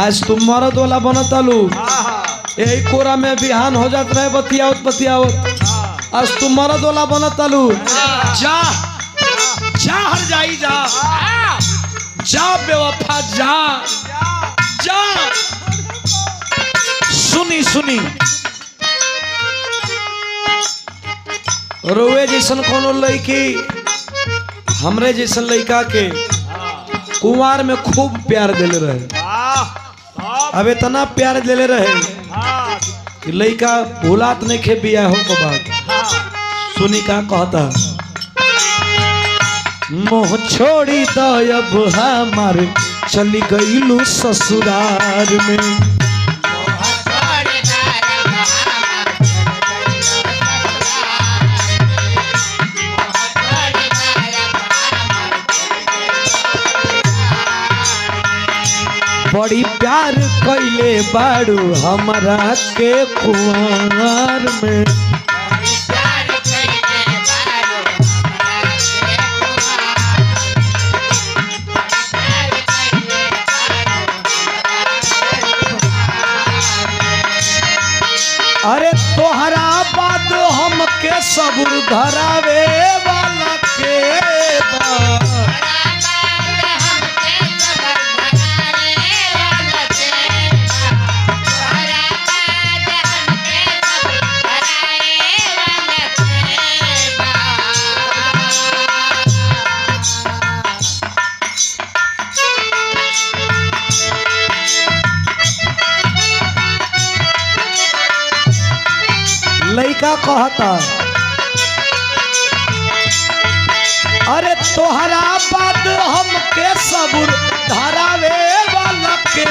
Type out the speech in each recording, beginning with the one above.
आज तुम मरद वाला बनतालू यही कोरा में बिहान हो जात रहे बतियावत बतियावत। आज तुम मरद वाला बनतालू जा जा हर जाई जा जा बेवफा जा जा। सुनी सुनी रोवे जैसन कोनो लड़की हमरे जैसन लड़का के कुंवार में खूब प्यार दिले रहे। अब इतना प्यार दिले रहे कि लड़का भूलात नहीं खे बिया हो को बात। सुनी का कहता मोह छोड़ी दब हमार चली गईलू ससुरार में। बड़ी प्यार कैले बाड़ू हमारा के कुंवार में। अरे तोहरा बाद हमके सबूर धरावे वाला के लइका कहता अरे तोहरा बाद हमके सबूर धरावे वाला के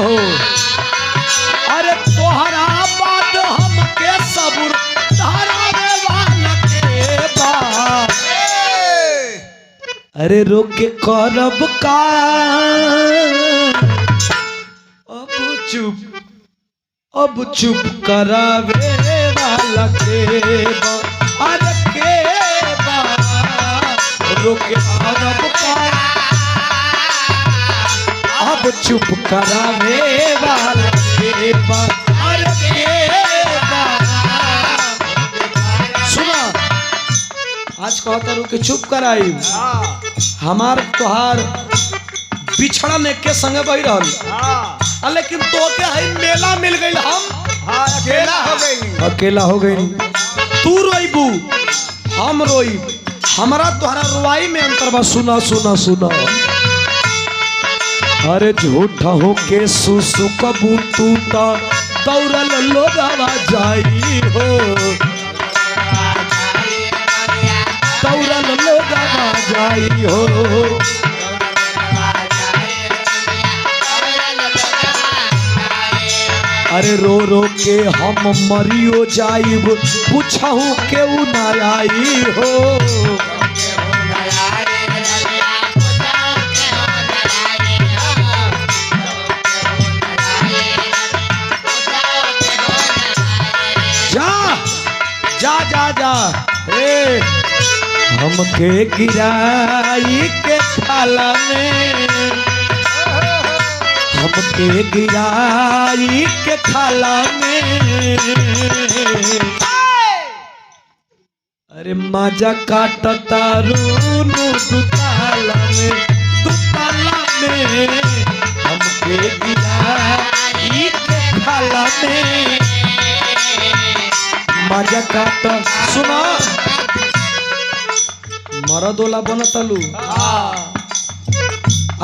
हो। अरे तोहरा बाद हमके सबूर धरावे अरे रोके करब का अब चुप करावे वाला के अरे के रोके करब का अब चुप करावे वाला के अरे के सुना आज कहता रू के चुप कराई हमार तोहार बिछड़ा ने के संगे बही रहल लेकिन तो के है मेला मिल गई हम अकेला हो गई तू रोईबू हम रोई हमारा तोहरा रुआई में अंतर बा। सुना सुना सुना अरे झूठा हो के सुसु कबू तू दौड़ल लोगवा जाई हो दौड़ल लोगवा जाई हो। अरे रो रो के हम मरियो जाइब पूछहू केहू ना आई हो। जा जा जा जा ए हमके गिराई के थाला में हमके गिराई के थाला में अरे मजा काटता रूनू दुताला में हमके गिराई के थाला में मजा काट। सुना मरद वाला बनतालू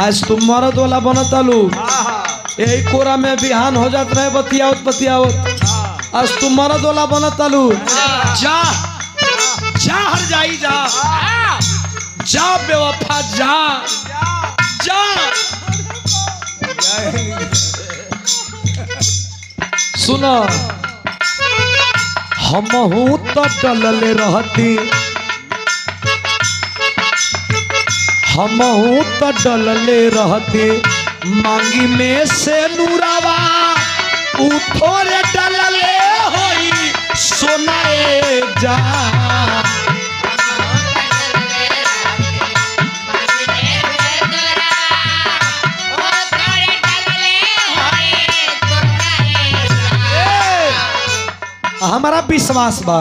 आज तुम मरद वाला बनतालू यही कोरा में बिहान हो जात रहे बतियावत बतियावत। आज तुम मरद वाला बनतालू जा जा हर जाई जा जा बेवफा जा जा। सुना हमहू तो डलले रहती हमहू तो डलले रहते मांगी में से नूरावा उ थोड़े डलले होई सोनाए जा हमारा विश्वास बा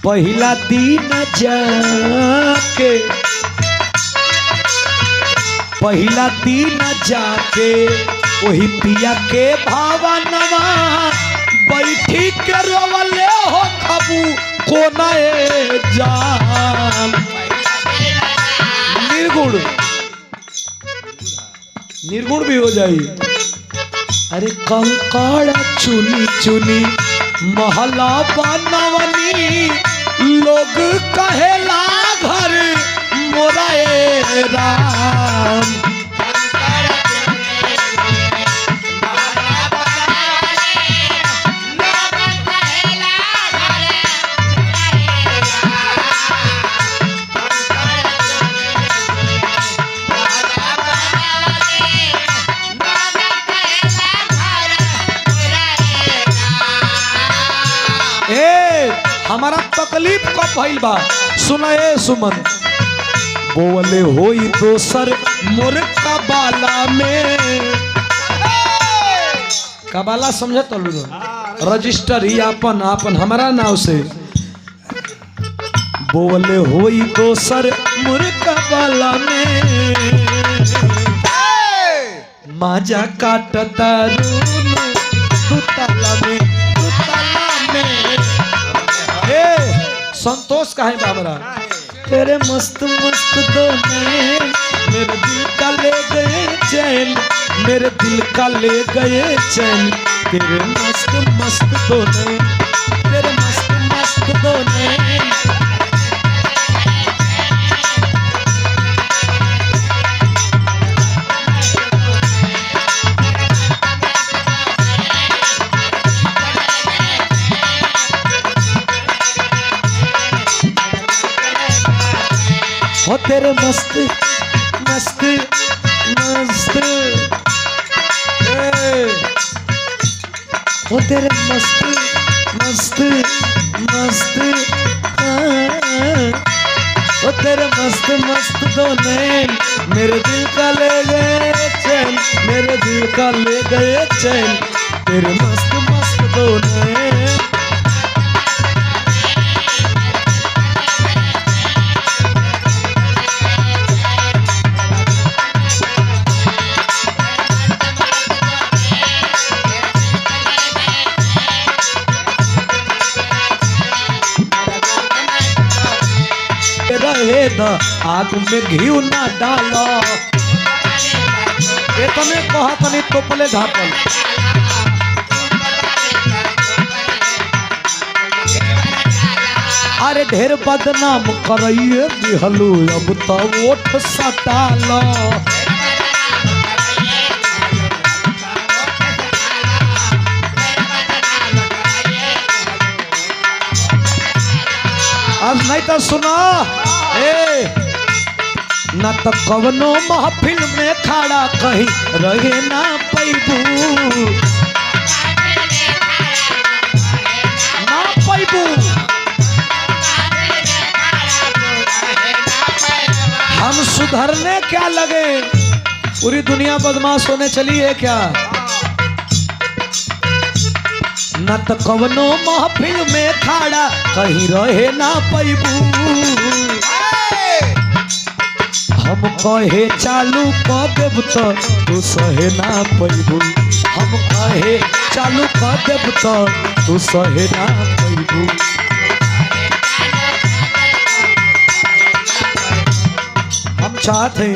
पहला दिन जाके पहला दिन जाके वही पिया के भावनवा बैठी के रोवले हो खबू कोनाए जान निर्गुण निर्गुण भी हो जाई। अरे कंकड़ चुनी चुनी महला बनवनी लोग कहेला घर मोराए राम हमारा तकलीफ कब भइल बा सुनाए सुमन बोले होई दोसर मोर कबाला में कबाला समझत रजिस्टर ही अपन अपन हमारा नाव से बोले होई दोसर मोर कबाला में माजा काटता रूनु दुताला में संतोष का है बाबरा तेरे मस्त मस्त दो नैन मेरे दिल का ले गए चैन मेरे दिल का ले गए चैन तेरे मस्त मस्त दो नैन तेरे मस्त मस्त दो नैन हो तेरे मस्त मस्त मस्त हो तेरे मस्त मस्त मस्त हो तेरे मस्त मस्त दो नैन मेरे दिल का ले गए चैन मेरे दिल का ले गए चैन तेरे मस्त मस्त दो नैन रहे द आग में घी ना डालो इतने कहा तनी टोपले धापल अरे ढेर बदनाम करइए दिहलू अब तो ओठ सटालो अब नहीं तो सुनो न तो कवनो महफिल में खड़ा कहीं रहे ना पैबू ना पैबू हम सुधरने क्या लगे पूरी दुनिया बदमाश होने चली है क्या न तो कवनो महफिल में खड़ा कहीं रहे ना पैबू हम कहे चालू कर देब तो तू सहे ना पैबू हम कहे चालू कर देब तो तू सहे ना पैबू हम चाहते